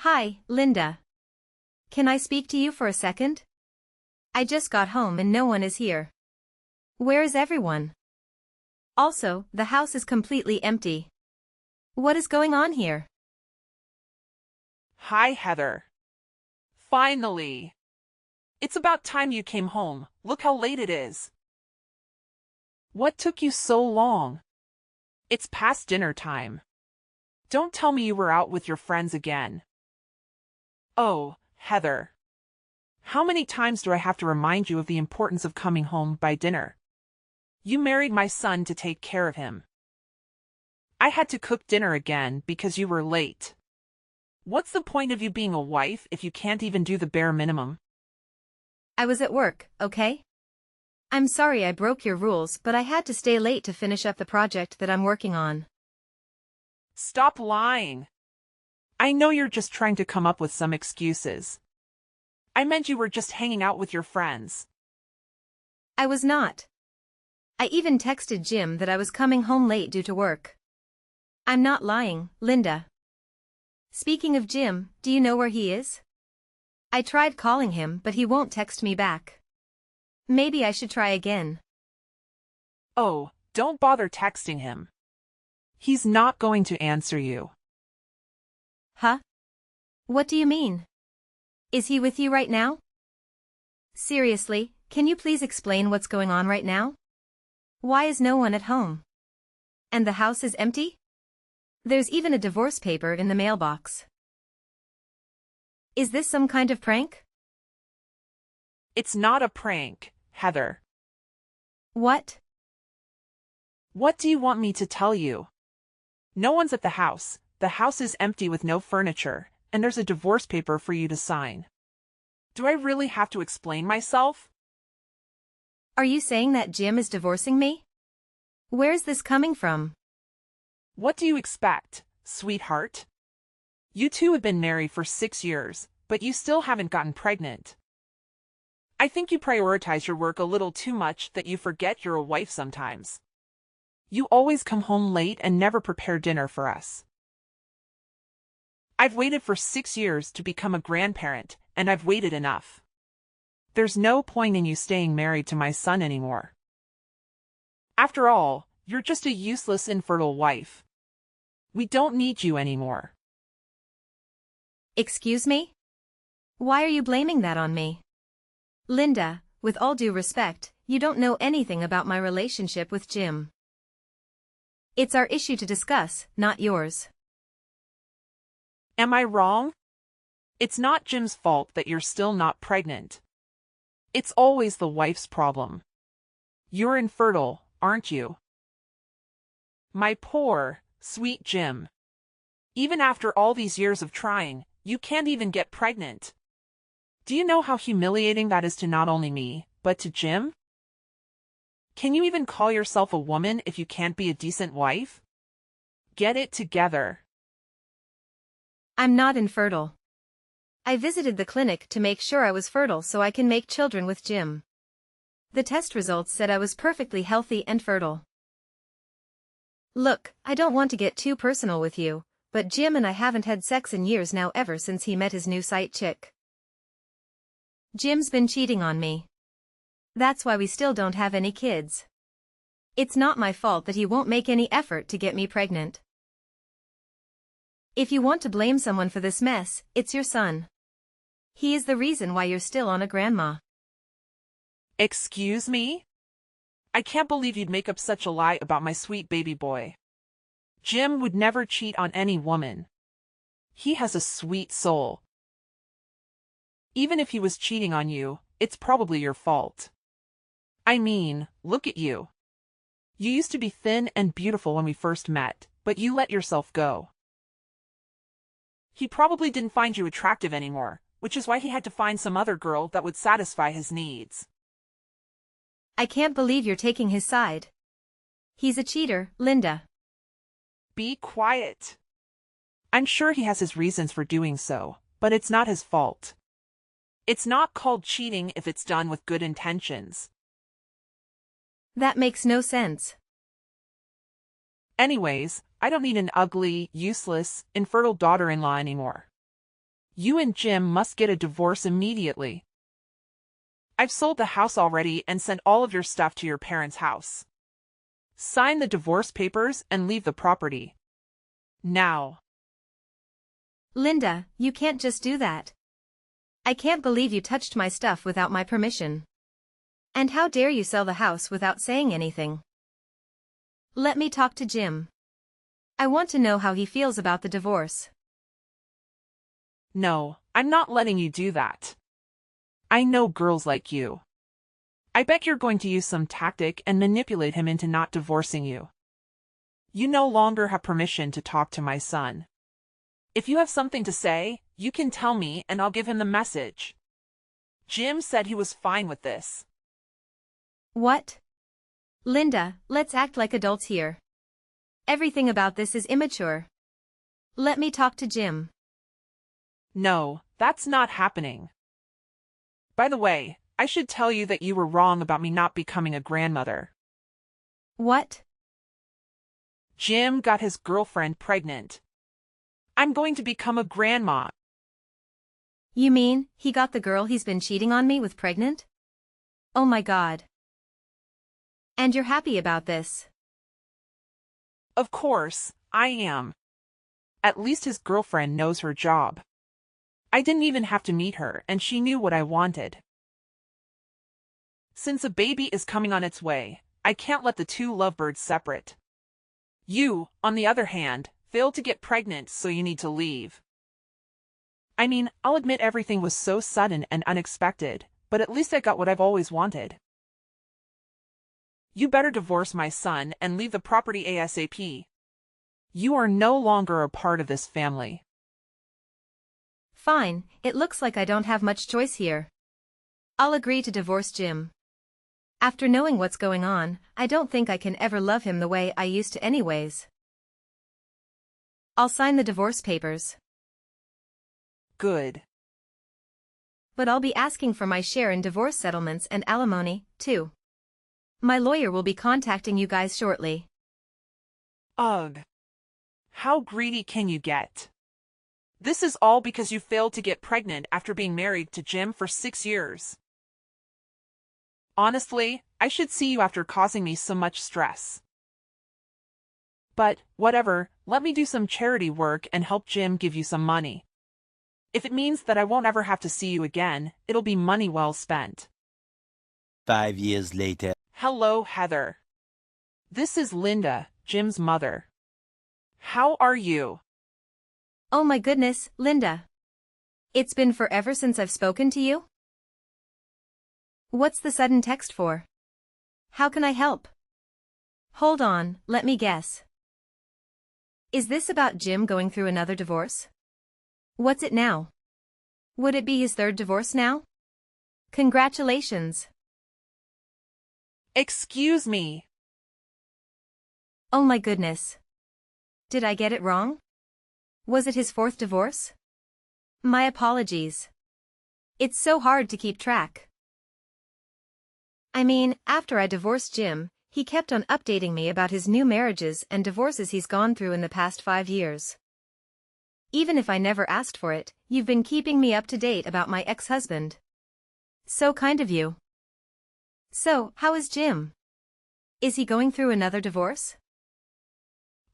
Hi, Linda. Can I speak to you for a second? I just got home and no one is here. Where is everyone? Also, the house is completely empty. What is going on here? Hi, Heather. Finally. It's about time you came home. Look how late it is. What took you so long? It's past dinner time. Don't tell me you were out with your friends again. Oh, Heather. How many times do I have to remind you of the importance of coming home by dinner? You married my son to take care of him. I had to cook dinner again because you were late. What's the point of you being a wife if you can't even do the bare minimum? I was at work, okay? I'm sorry I broke your rules, but I had to stay late to finish up the project that I'm working on. Stop lying. I know you're just trying to come up with some excuses. I meant you were just hanging out with your friends. I was not. I even texted Jim that I was coming home late due to work. I'm not lying, Linda. Speaking of Jim, do you know where he is? I tried calling him but he won't text me back. Maybe I should try again. Oh, don't bother texting him. He's not going to answer you. Huh? What do you mean? Is he with you right now? Seriously, can you please explain what's going on right now? Why is no one at home? And the house is empty? There's even a divorce paper in the mailbox. Is this some kind of prank? It's not a prank, Heather. What? What do you want me to tell you? No one's at the house is empty with no furniture, and there's a divorce paper for you to sign. Do I really have to explain myself? Are you saying that Jim is divorcing me? Where's this coming from? What do you expect, sweetheart? You two have been married for 6 years, but you still haven't gotten pregnant. I think you prioritize your work a little too much that you forget you're a wife sometimes. You always come home late and never prepare dinner for us. I've waited for 6 years to become a grandparent, and I've waited enough. There's no point in you staying married to my son anymore. After all, you're just a useless infertile wife. We don't need you anymore. Excuse me? Why are you blaming that on me? Linda, with all due respect, you don't know anything about my relationship with Jim. It's our issue to discuss, not yours. Am I wrong? It's not Jim's fault that you're still not pregnant. It's always the wife's problem. You're infertile, aren't you? My poor, sweet Jim. Even after all these years of trying, you can't even get pregnant. Do you know how humiliating that is to not only me, but to Jim? Can you even call yourself a woman if you can't be a decent wife? Get it together. I'm not infertile. I visited the clinic to make sure I was fertile so I can make children with Jim. The test results said I was perfectly healthy and fertile. Look, I don't want to get too personal with you, but Jim and I haven't had sex in years now ever since he met his new side chick. Jim's been cheating on me. That's why we still don't have any kids. It's not my fault that he won't make any effort to get me pregnant. If you want to blame someone for this mess, it's your son. He is the reason why you're still on a grandma. Excuse me? I can't believe you'd make up such a lie about my sweet baby boy. Jim would never cheat on any woman. He has a sweet soul. Even if he was cheating on you, it's probably your fault. I mean, look at you. You used to be thin and beautiful when we first met, but you let yourself go. He probably didn't find you attractive anymore, which is why he had to find some other girl that would satisfy his needs. I can't believe you're taking his side. He's a cheater, Linda. Be quiet. I'm sure he has his reasons for doing so, but it's not his fault. It's not called cheating if it's done with good intentions. That makes no sense. Anyways, I don't need an ugly, useless, infertile daughter-in-law anymore. You and Jim must get a divorce immediately. I've sold the house already and sent all of your stuff to your parents' house. Sign the divorce papers and leave the property. Now. Linda, you can't just do that. I can't believe you touched my stuff without my permission. And how dare you sell the house without saying anything? Let me talk to Jim. I want to know how he feels about the divorce. No, I'm not letting you do that. I know girls like you. I bet you're going to use some tactic and manipulate him into not divorcing you. You no longer have permission to talk to my son. If you have something to say, you can tell me and I'll give him the message. Jim said he was fine with this. What? Linda, let's act like adults here. Everything about this is immature. Let me talk to Jim. No, that's not happening. By the way, I should tell you that you were wrong about me not becoming a grandmother. What? Jim got his girlfriend pregnant. I'm going to become a grandma. You mean, he got the girl he's been cheating on me with pregnant? Oh my God. And you're happy about this? Of course, I am. At least his girlfriend knows her job. I didn't even have to meet her, and she knew what I wanted. Since a baby is coming on its way, I can't let the two lovebirds separate. You, on the other hand, failed to get pregnant, so you need to leave. I mean, I'll admit everything was so sudden and unexpected, but at least I got what I've always wanted. You better divorce my son and leave the property ASAP. You are no longer a part of this family. Fine, it looks like I don't have much choice here. I'll agree to divorce Jim. After knowing what's going on, I don't think I can ever love him the way I used to anyways. I'll sign the divorce papers. Good. But I'll be asking for my share in divorce settlements and alimony, too. My lawyer will be contacting you guys shortly. Ugh. How greedy can you get? This is all because you failed to get pregnant after being married to Jim for 6 years. Honestly, I should see you after causing me so much stress. But, whatever, let me do some charity work and help Jim give you some money. If it means that I won't ever have to see you again, it'll be money well spent. 5 years later. Hello, Heather. This is Linda, Jim's mother. How are you? Oh my goodness, Linda. It's been forever since I've spoken to you? What's the sudden text for? How can I help? Hold on, let me guess. Is this about Jim going through another divorce? What's it now? Would it be his third divorce now? Congratulations. Excuse me. Oh my goodness. Did I get it wrong? Was it his fourth divorce? My apologies. It's so hard to keep track. I mean, after I divorced Jim, he kept on updating me about his new marriages and divorces he's gone through in the past 5 years. Even if I never asked for it, you've been keeping me up to date about my ex-husband. So kind of you. So, how is Jim? Is he going through another divorce?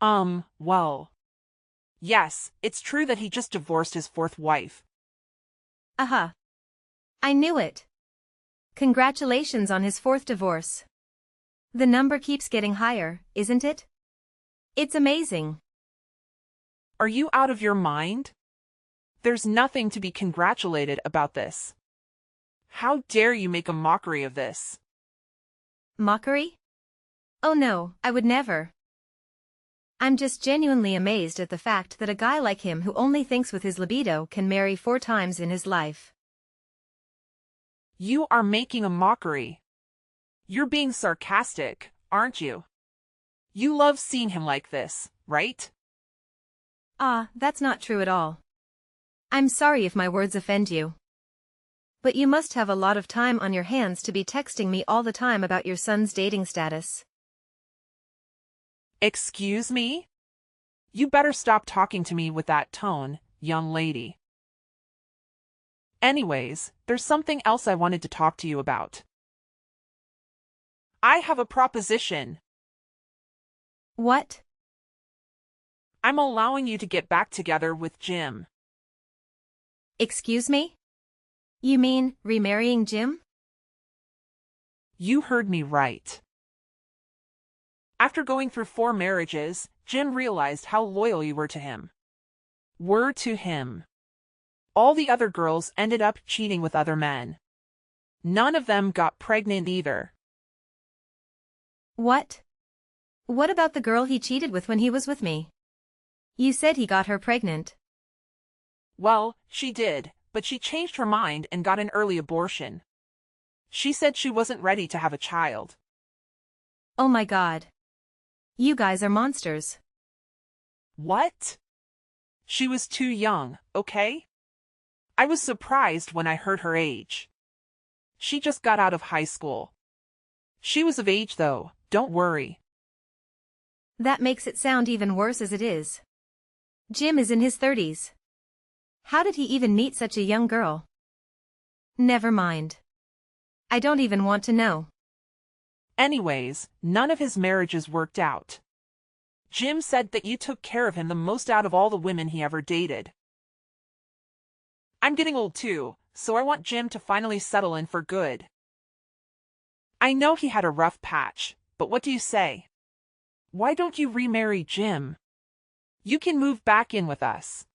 Well. Yes, it's true that he just divorced his fourth wife. Uh-huh. I knew it. Congratulations on his fourth divorce. The number keeps getting higher, isn't it? It's amazing. Are you out of your mind? There's nothing to be congratulated about this. How dare you make a mockery of this? Mockery? Oh no, I would never. I'm just genuinely amazed at the fact that a guy like him who only thinks with his libido can marry 4 times in his life. You are making a mockery. You're being sarcastic, aren't you? You love seeing him like this, right? Ah, that's not true at all. I'm sorry if my words offend you. But you must have a lot of time on your hands to be texting me all the time about your son's dating status. Excuse me? You better stop talking to me with that tone, young lady. Anyways, there's something else I wanted to talk to you about. I have a proposition. What? I'm allowing you to get back together with Jim. Excuse me? You mean remarrying Jim? You heard me right. After going through 4 marriages, Jim realized how loyal you were to him. All the other girls ended up cheating with other men. None of them got pregnant either. What? What about the girl he cheated with when he was with me? You said he got her pregnant. Well, she did, but she changed her mind and got an early abortion. She said she wasn't ready to have a child. Oh my God. You guys are monsters. What? She was too young, okay? I was surprised when I heard her age. She just got out of high school. She was of age though, don't worry. That makes it sound even worse as it is. Jim is in his 30s. How did he even meet such a young girl? Never mind. I don't even want to know. Anyways, none of his marriages worked out. Jim said that you took care of him the most out of all the women he ever dated. I'm getting old too, so I want Jim to finally settle in for good. I know he had a rough patch, but what do you say? Why don't you remarry Jim? You can move back in with us.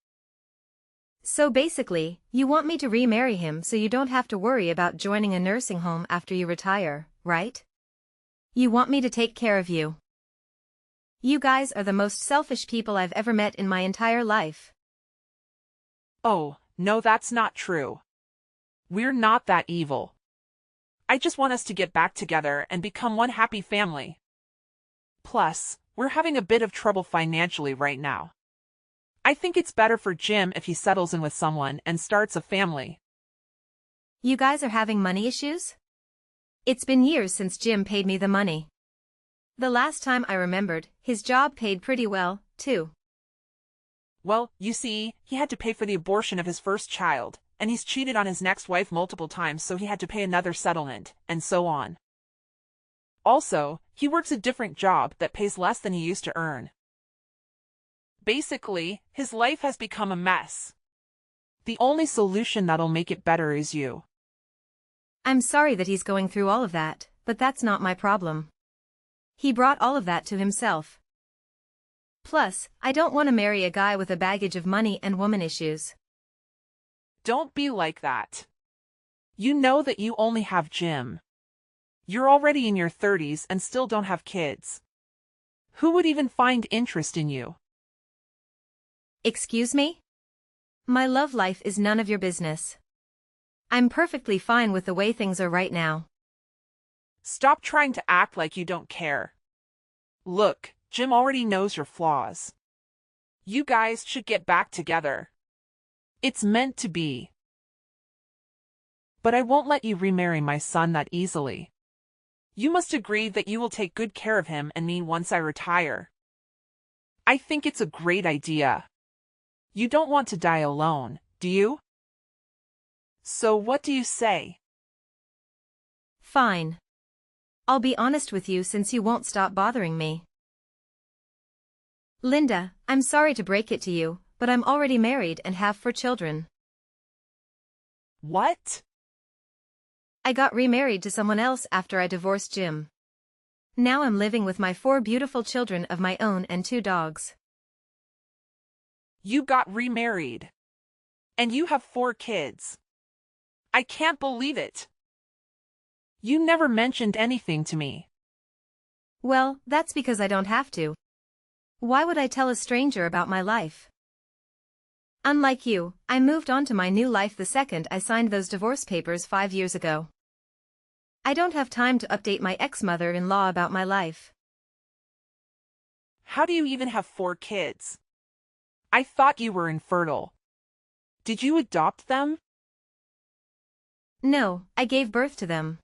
So basically, you want me to remarry him so you don't have to worry about joining a nursing home after you retire, right? You want me to take care of you. You guys are the most selfish people I've ever met in my entire life. Oh, no, that's not true. We're not that evil. I just want us to get back together and become one happy family. Plus, we're having a bit of trouble financially right now. I think it's better for Jim if he settles in with someone and starts a family. You guys are having money issues? It's been years since Jim paid me the money. The last time I remembered, his job paid pretty well, too. Well, you see, he had to pay for the abortion of his first child, and he's cheated on his next wife multiple times, so he had to pay another settlement, and so on. Also, he works a different job that pays less than he used to earn. Basically, his life has become a mess. The only solution that'll make it better is you. I'm sorry that he's going through all of that, but that's not my problem. He brought all of that to himself. Plus, I don't want to marry a guy with a baggage of money and woman issues. Don't be like that. You know that you only have Jim. You're already in your 30s and still don't have kids. Who would even find interest in you? Excuse me? My love life is none of your business. I'm perfectly fine with the way things are right now. Stop trying to act like you don't care. Look, Jim already knows your flaws. You guys should get back together. It's meant to be. But I won't let you remarry my son that easily. You must agree that you will take good care of him and me once I retire. I think it's a great idea. You don't want to die alone, do you? So what do you say? Fine. I'll be honest with you since you won't stop bothering me. Linda, I'm sorry to break it to you, but I'm already married and have 4 children. What? I got remarried to someone else after I divorced Jim. Now I'm living with my 4 beautiful children of my own and 2 dogs. You got remarried. And you have 4 kids. I can't believe it. You never mentioned anything to me. Well, that's because I don't have to. Why would I tell a stranger about my life? Unlike you, I moved on to my new life the second I signed those divorce papers 5 years ago. I don't have time to update my ex-mother-in-law about my life. How do you even have 4 kids? I thought you were infertile. Did you adopt them? No, I gave birth to them.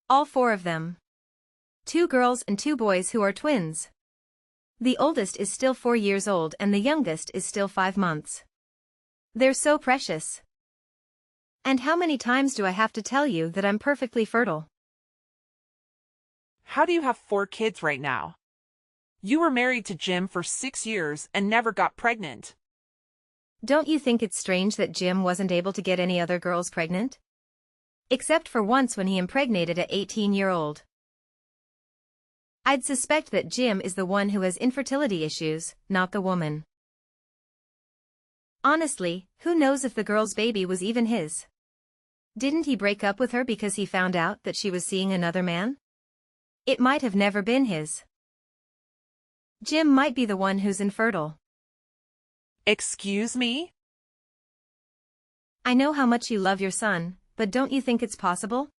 All 4 of them. 2 girls and 2 boys who are twins. The oldest is still 4 years old and the youngest is still 5 months. They're so precious. And how many times do I have to tell you that I'm perfectly fertile? How do you have 4 kids right now? You were married to Jim for 6 years and never got pregnant. Don't you think it's strange that Jim wasn't able to get any other girls pregnant? Except for once when he impregnated an 18-year-old. I'd suspect that Jim is the one who has infertility issues, not the woman. Honestly, who knows if the girl's baby was even his? Didn't he break up with her because he found out that she was seeing another man? It might have never been his. Jim might be the one who's infertile. Excuse me? I know how much you love your son, but don't you think it's possible?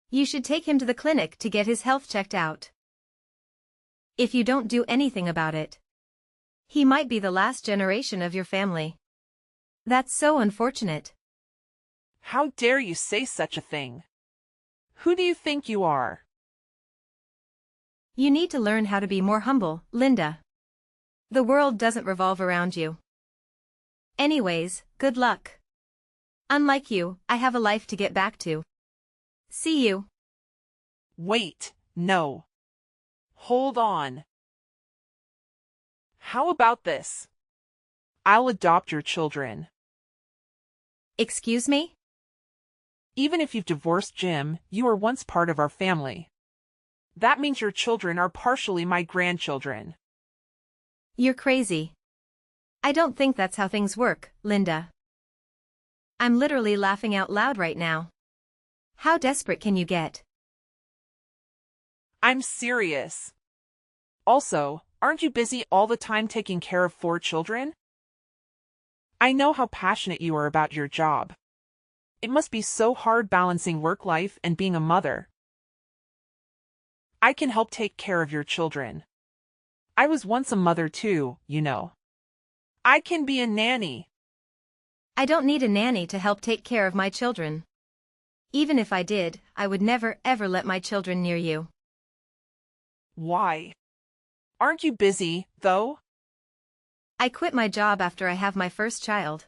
You should take him to the clinic to get his health checked out. If you don't do anything about it, he might be the last generation of your family. That's so unfortunate. How dare you say such a thing? Who do you think you are? You need to learn how to be more humble, Linda. The world doesn't revolve around you. Anyways, good luck. Unlike you, I have a life to get back to. See you. Wait, no. Hold on. How about this? I'll adopt your children. Excuse me? Even if you've divorced Jim, you were once part of our family. That means your children are partially my grandchildren. You're crazy. I don't think that's how things work, Linda. I'm literally laughing out loud right now. How desperate can you get? I'm serious. Also, aren't you busy all the time taking care of 4 children? I know how passionate you are about your job. It must be so hard balancing work life and being a mother. I can help take care of your children. I was once a mother too, you know. I can be a nanny. I don't need a nanny to help take care of my children. Even if I did, I would never ever let my children near you. Why? Aren't you busy, though? I quit my job after I have my first child.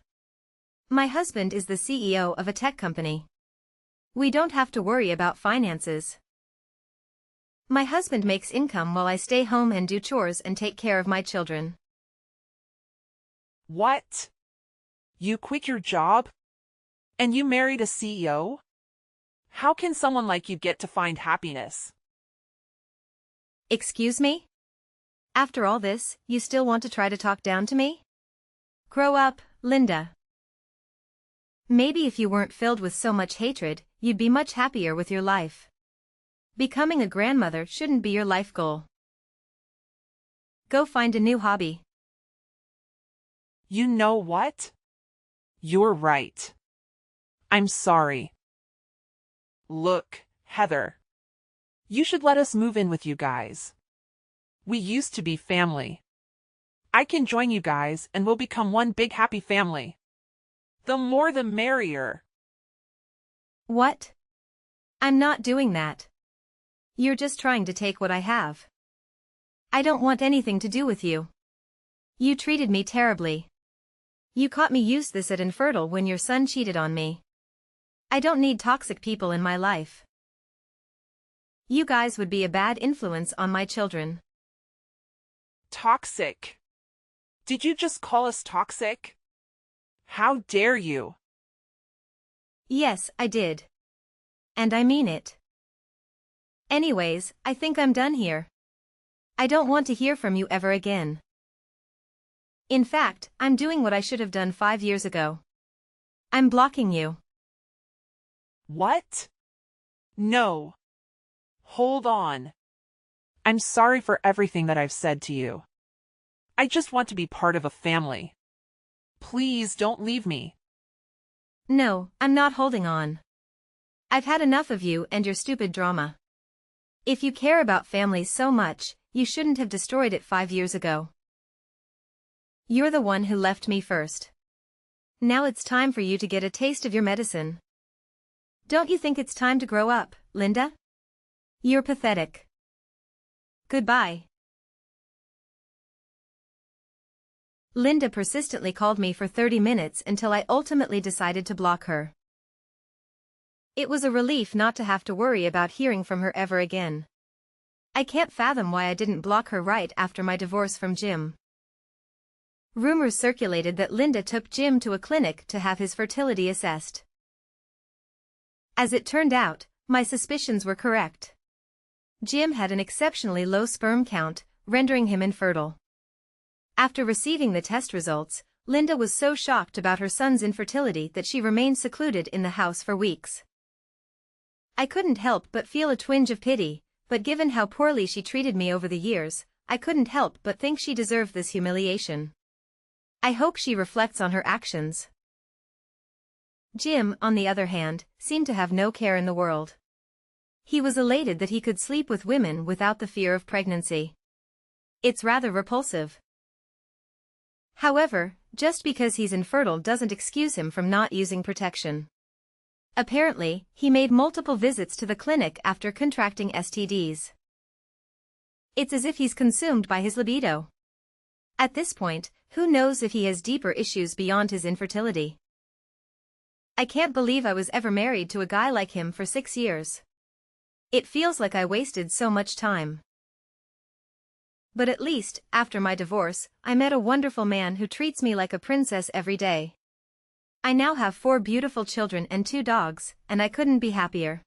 My husband is the CEO of a tech company. We don't have to worry about finances. My husband makes income while I stay home and do chores and take care of my children. What? You quit your job? And you married a CEO? How can someone like you get to find happiness? Excuse me? After all this, you still want to try to talk down to me? Grow up, Linda. Maybe if you weren't filled with so much hatred, you'd be much happier with your life. Becoming a grandmother shouldn't be your life goal. Go find a new hobby. You know what? You're right. I'm sorry. Look, Heather. You should let us move in with you guys. We used to be family. I can join you guys and we'll become one big happy family. The more the merrier. What? I'm not doing that. You're just trying to take what I have. I don't want anything to do with you. You treated me terribly. You caught me use this at infertile when your son cheated on me. I don't need toxic people in my life. You guys would be a bad influence on my children. Toxic. Did you just call us toxic? How dare you? Yes, I did. And I mean it. Anyways, I think I'm done here. I don't want to hear from you ever again. In fact, I'm doing what I should have done 5 years ago. I'm blocking you. What? No. Hold on. I'm sorry for everything that I've said to you. I just want to be part of a family. Please don't leave me. No, I'm not holding on. I've had enough of you and your stupid drama. If you care about families so much, you shouldn't have destroyed it 5 years ago. You're the one who left me first. Now it's time for you to get a taste of your medicine. Don't you think it's time to grow up, Linda? You're pathetic. Goodbye. Linda persistently called me for 30 minutes until I ultimately decided to block her. It was a relief not to have to worry about hearing from her ever again. I can't fathom why I didn't block her right after my divorce from Jim. Rumors circulated that Linda took Jim to a clinic to have his fertility assessed. As it turned out, my suspicions were correct. Jim had an exceptionally low sperm count, rendering him infertile. After receiving the test results, Linda was so shocked about her son's infertility that she remained secluded in the house for weeks. I couldn't help but feel a twinge of pity, but given how poorly she treated me over the years, I couldn't help but think she deserved this humiliation. I hope she reflects on her actions. Jim, on the other hand, seemed to have no care in the world. He was elated that he could sleep with women without the fear of pregnancy. It's rather repulsive. However, just because he's infertile doesn't excuse him from not using protection. Apparently, he made multiple visits to the clinic after contracting STDs. It's as if he's consumed by his libido. At this point, who knows if he has deeper issues beyond his infertility? I can't believe I was ever married to a guy like him for 6 years. It feels like I wasted so much time. But at least, after my divorce, I met a wonderful man who treats me like a princess every day. I now have 4 beautiful children and 2 dogs, and I couldn't be happier.